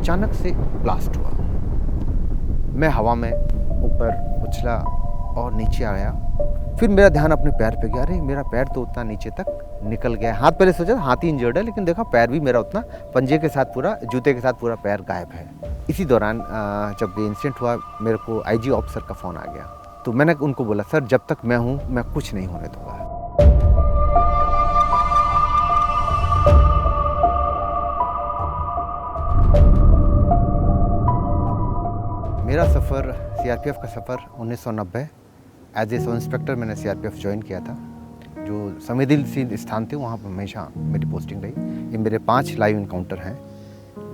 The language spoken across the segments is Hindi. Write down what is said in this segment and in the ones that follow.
अचानक से ब्लास्ट हुआ। मैं हवा में ऊपर उछला और नीचे आया। फिर मेरा ध्यान अपने पैर पे गया। अरे मेरा पैर तो उतना नीचे तक निकल गया। हाथ पहले सोचा हाथ ही इंजर्ड है, लेकिन देखा पैर भी मेरा उतना पंजे के साथ पूरा, जूते के साथ पूरा पैर गायब है। इसी दौरान जब ये इंसिडेंट हुआ, मेरे को आईजी ऑफिसर का फ़ोन आ गया। तो मैंने उनको बोला, सर जब तक मैं हूँ मैं कुछ नहीं होने दूँगा। मेरा सफ़र सीआरपीएफ का सफ़र 1990 एज ए सब इंस्पेक्टर मैंने सीआरपीएफ ज्वाइन किया था। जो संवेदनशील स्थान थे वहाँ पर हमेशा मेरी पोस्टिंग रही। ये मेरे 5 लाइव इनकाउंटर हैं,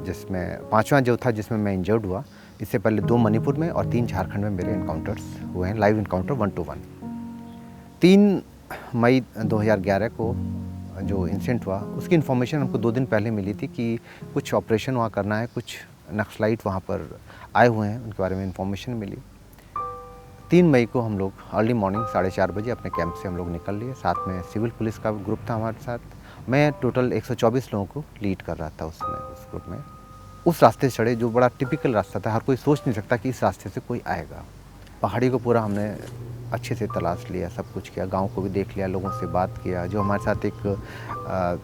जिसमें 5वां जो था जिसमें मैं इंजर्ड हुआ। इससे पहले 2 मणिपुर में और 3 झारखंड में मेरे इनकाउंटर्स हुए हैं, लाइव इनकाउंटर 1 to 1। 3 मई 2011 को जो इंसिडेंट हुआ उसकी इन्फॉर्मेशन हमको 2 दिन पहले मिली थी कि कुछ ऑपरेशन वहाँ करना है, कुछ नक्सलाइट वहाँ पर आए हुए हैं, उनके बारे में इन्फॉर्मेशन मिली। 3 मई को हम लोग अर्ली मॉर्निंग 4:30 बजे अपने कैंप से हम लोग निकल लिए। साथ में सिविल पुलिस का ग्रुप था हमारे साथ। मैं टोटल 124 लोगों को लीड कर रहा था उस ग्रुप में। उस रास्ते से चढ़े जो बड़ा टिपिकल रास्ता था, हर कोई सोच नहीं सकता कि इस रास्ते से कोई आएगा। पहाड़ी को पूरा हमने अच्छे से तलाश लिया, सब कुछ किया, गाँव को भी देख लिया, लोगों से बात किया। जो हमारे साथ एक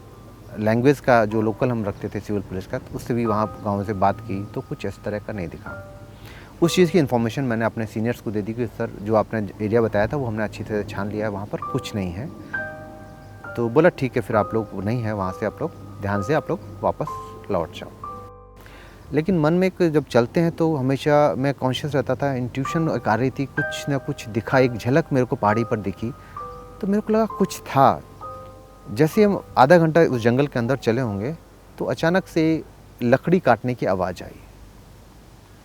लैंग्वेज का जो लोकल हम रखते थे सिविल पुलिस का, उससे भी वहाँ गाँव से बात की तो कुछ इस तरह का नहीं दिखा। उस चीज़ की इन्फॉर्मेशन मैंने अपने सीनियर्स को दे दी कि सर जो आपने एरिया बताया था वो हमने अच्छी तरह छान लिया है, वहाँ पर कुछ नहीं है। तो बोला ठीक है, फिर आप लोग नहीं है वहाँ से, आप लोग ध्यान से आप लोग वापस लौट जाओ। लेकिन मन में जब चलते हैं तो हमेशा मैं कॉन्शियस रहता था। इंट्यूशन एक आ रही थी, कुछ ना कुछ दिखा, एक झलक मेरे को पहाड़ी पर दिखी तो मेरे को लगा कुछ था। जैसे हम आधा घंटा उस जंगल के अंदर चले होंगे तो अचानक से लकड़ी काटने की आवाज़ आई।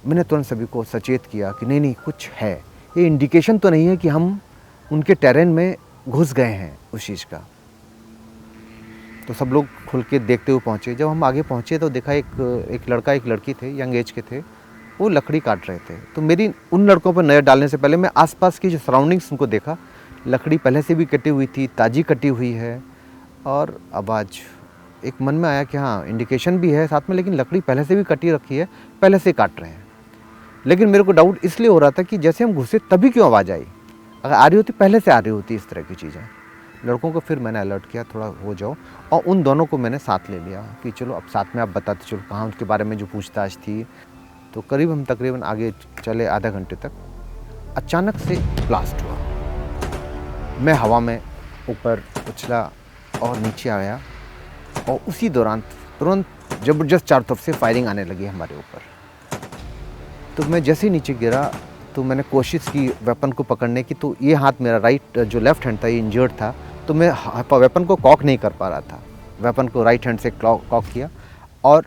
मैंने तुरंत सभी को सचेत किया कि नहीं कुछ है, ये इंडिकेशन तो नहीं है कि हम उनके टेरेन में घुस गए हैं उस चीज़ का। तो सब लोग खुल के देखते हुए पहुँचे। जब हम आगे पहुँचे तो देखा एक लड़का एक लड़की थे, यंग एज के थे, वो लकड़ी काट रहे थे। तो मेरी उन लड़कों पर नज़र डालने से पहले मैं आसपास की जो सराउंडिंग्स उनको देखा। लकड़ी पहले से भी कटी हुई थी, ताज़ी कटी हुई है, और आवाज़ एक मन में आया कि हाँ इंडिकेशन भी है साथ में, लेकिन लकड़ी पहले से भी कटी रखी है, पहले से काट रहे हैं। लेकिन मेरे को डाउट इसलिए हो रहा था कि जैसे हम घुसे तभी क्यों आवाज़ आई, अगर आ रही होती पहले से आ रही होती इस तरह की चीज़ें। लड़कों को फिर मैंने अलर्ट किया थोड़ा हो जाओ, और उन दोनों को मैंने साथ ले लिया कि चलो अब साथ में आप बताते चलो कहाँ उनके बारे में जो पूछताछ थी। तो करीब हम तकरीबन आगे चले आधा घंटे तक, अचानक से ब्लास्ट हुआ। मैं हवा में ऊपर उछला और नीचे आया, और उसी दौरान तुरंत ज़बरदस्त चारों तरफ से फायरिंग आने लगी हमारे ऊपर। तो मैं जैसे ही नीचे गिरा तो मैंने कोशिश की वेपन को पकड़ने की। तो ये हाथ मेरा राइट जो लेफ़्ट हैंड था ये इंजर्ड था, तो मैं वेपन को कॉक नहीं कर पा रहा था। वेपन को राइट हैंड से कॉक किया और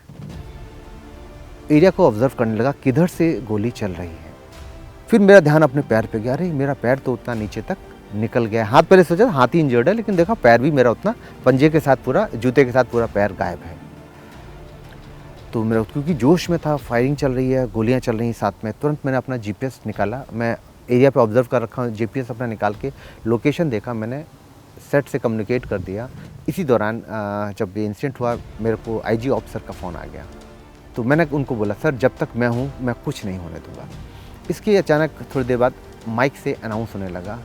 एरिया को ऑब्जर्व करने लगा किधर से गोली चल रही है। फिर मेरा ध्यान अपने पैर पे गया। अरे मेरा पैर तो उतना नीचे तक निकल गया। हाथ पहले सोचा हाथ ही इंजर्ड है, लेकिन देखा पैर भी मेरा उतना पंजे के साथ पूरा, जूते के साथ पूरा पैर गायब है। तो मेरा क्योंकि जोश में था, फायरिंग चल रही है, गोलियां चल रही हैं साथ में, तुरंत मैंने अपना जीपीएस निकाला। मैं एरिया पे ऑब्जर्व कर रखा हूँ, जीपीएस अपना निकाल के लोकेशन देखा, मैंने सेट से कम्युनिकेट कर दिया। इसी दौरान जब ये इंसिडेंट हुआ, मेरे को आईजी ऑफिसर का फ़ोन आ गया। तो मैंने उनको बोला, सर जब तक मैं हूँ मैं कुछ नहीं होने दूँगा। इसके अचानक थोड़ी देर बाद माइक से अनाउंस होने लगा,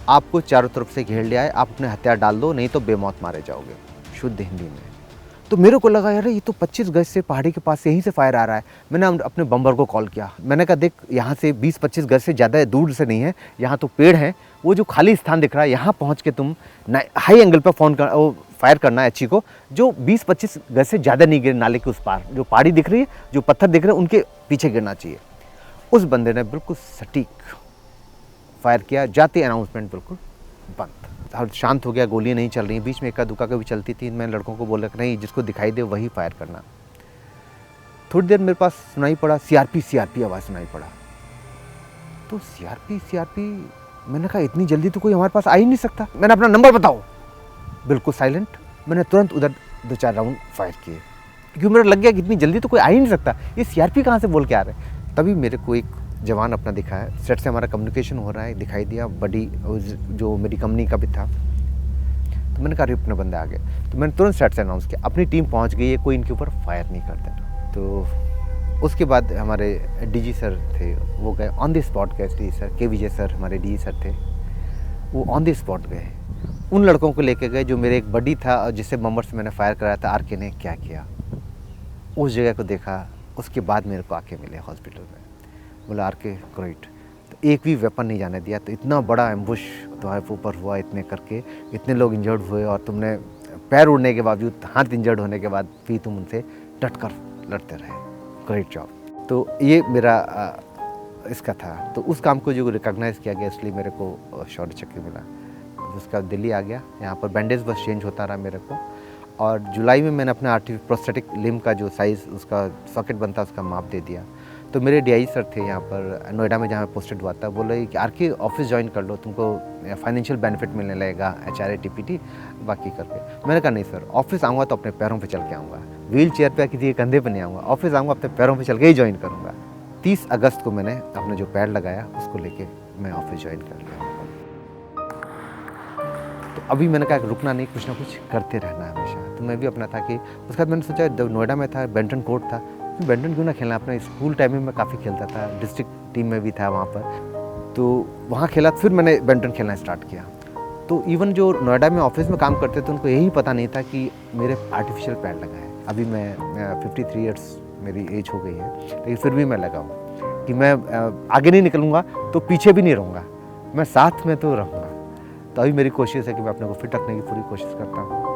आपको चारों तरफ से घेर लिया है, आप अपने हथियार डाल दो, नहीं तो बेमौत मारे जाओगे, शुद्ध हिंदी में। तो मेरे को लगा यार ये तो 25 गज से पहाड़ी के पास से यहीं से फायर आ रहा है। मैंने अपने बम्बर को कॉल किया। मैंने कहा देख यहाँ से 20-25 गज से ज़्यादा दूर से नहीं है, यहाँ तो पेड़ हैं, वो जो खाली स्थान दिख रहा है यहाँ पहुँच के तुम हाई एंगल पर फायर करना है अच्छी को, जो 20-25 गज से ज़्यादा नहीं गिरे नाले के उस पार। जो पहाड़ी दिख रही है, जो पत्थर दिख रहे हैं उनके पीछे गिरना चाहिए। उस बंदे ने बिल्कुल सटीक फायर किया, जाते अनाउंसमेंट बिल्कुल बंद। शांत हो गया, गोलियां नहीं चल रही। बीच में इक्का दुक्का भी चलती थी। मैं लड़कों को बोला कि नहीं, जिसको दिखाई दे वही फायर करना। थोड़ी देर मेरे पास सुनाई पड़ा सीआरपी आवाज़ सुनाई पड़ा। तो सीआरपी मैंने कहा इतनी जल्दी तो कोई हमारे पास आ ही नहीं सकता। मैंने अपना नंबर बताओ, बिल्कुल साइलेंट। मैंने तुरंत उधर 2-4 राउंड फायर किए, क्योंकि मेरा लग गया कि इतनी जल्दी तो कोई आ ही नहीं सकता, ये सीआरपी कहाँ से बोल के आ रहे हैं। तभी मेरे को एक जवान अपना दिखा है, सेट से हमारा कम्युनिकेशन हो रहा है, दिखाई दिया, बड़ी जो मेरी कंपनी का भी था। तो मैंने कहा अपने बंदे आ गए। तो मैंने तुरंत सेट से अनाउंस किया, अपनी टीम पहुंच गई है, कोई इनके ऊपर फायर नहीं कर देना। तो उसके बाद हमारे डीजी सर थे, वो गए ऑन द स्पॉट गए, डीजी सर के विजय सर हमारे डीजी सर थे, वो ऑन द स्पॉट गए, उन लड़कों को लेके गए जो मेरे एक बडी था और जिससे बम्बर से मैंने फायर कराया था, आर के ने क्या किया, उस जगह को देखा। उसके बाद मेरे को आके मिले हॉस्पिटल में, बोला आर के ग्रेट, तो एक भी वेपन नहीं जाने दिया। तो इतना बड़ा एम्बुश तुम्हारे ऊपर हुआ, इतने करके इतने लोग इंजर्ड हुए और तुमने पैर उड़ने के बावजूद, हाथ इंजर्ड होने के बाद भी तुम उनसे डट कर लड़ते रहे, ग्रेट जॉब। तो ये मेरा इसका था। तो उस काम को जो रिकॉग्नाइज़ किया गया, इसलिए मेरे को शौर्य चक्र मिला। उसका दिल्ली आ गया, यहाँ पर बैंडेज बस चेंज होता रहा मेरे को। और जुलाई में मैंने अपना प्रोस्थेटिक लिम्ब का जो साइज़ उसका सॉकेट बनता उसका माप दे दिया। तो मेरे डीआई सर थे यहाँ पर नोएडा में जहाँ पोस्टेड हुआ था, बोले कि आर के ऑफिस ज्वाइन कर लो, तुमको फाइनेंशियल बेनिफिट मिलने लगेगा, HRA TPT बाकी करके। मैंने कहा नहीं सर, ऑफिस आऊँगा तो अपने पैरों पे चल के आऊँगा, व्हील चेयर पे किसी के कंधे पे नहीं आऊँगा, ऑफिस आऊँगा अपने पैरों पे चल के ही ज्वाइन करूँगा। 30 अगस्त को मैंने अपना जो पैड लगाया उसको लेके मैं ऑफिस ज्वाइन कर लिया। तो अभी मैंने कहा रुकना नहीं, कुछ ना कुछ करते रहना है हमेशा। तो मैं भी अपना था कि उसके बाद मैंने सोचा, जब नोएडा में था, बैडमिंटन कोर्ट था, बैडमिंटन क्यों ना खेलना। अपना स्कूल टाइम में मैं काफ़ी खेलता था, डिस्ट्रिक्ट टीम में भी था वहाँ पर, तो वहाँ खेला। फिर मैंने बैडमिंटन खेलना स्टार्ट किया। तो इवन जो नोएडा में ऑफिस में काम करते थे उनको यही पता नहीं था कि मेरे आर्टिफिशियल पैड लगा है। अभी मैं 53 ईयर्स मेरी एज हो गई है, लेकिन फिर भी मैं लगा हूँ कि मैं आगे नहीं निकलूँगा तो पीछे भी नहीं रहूँगा, मैं साथ में तो रहूँगा। तो अभी मेरी कोशिश है कि मैं अपने को फिट रखने की पूरी कोशिश करता हूँ।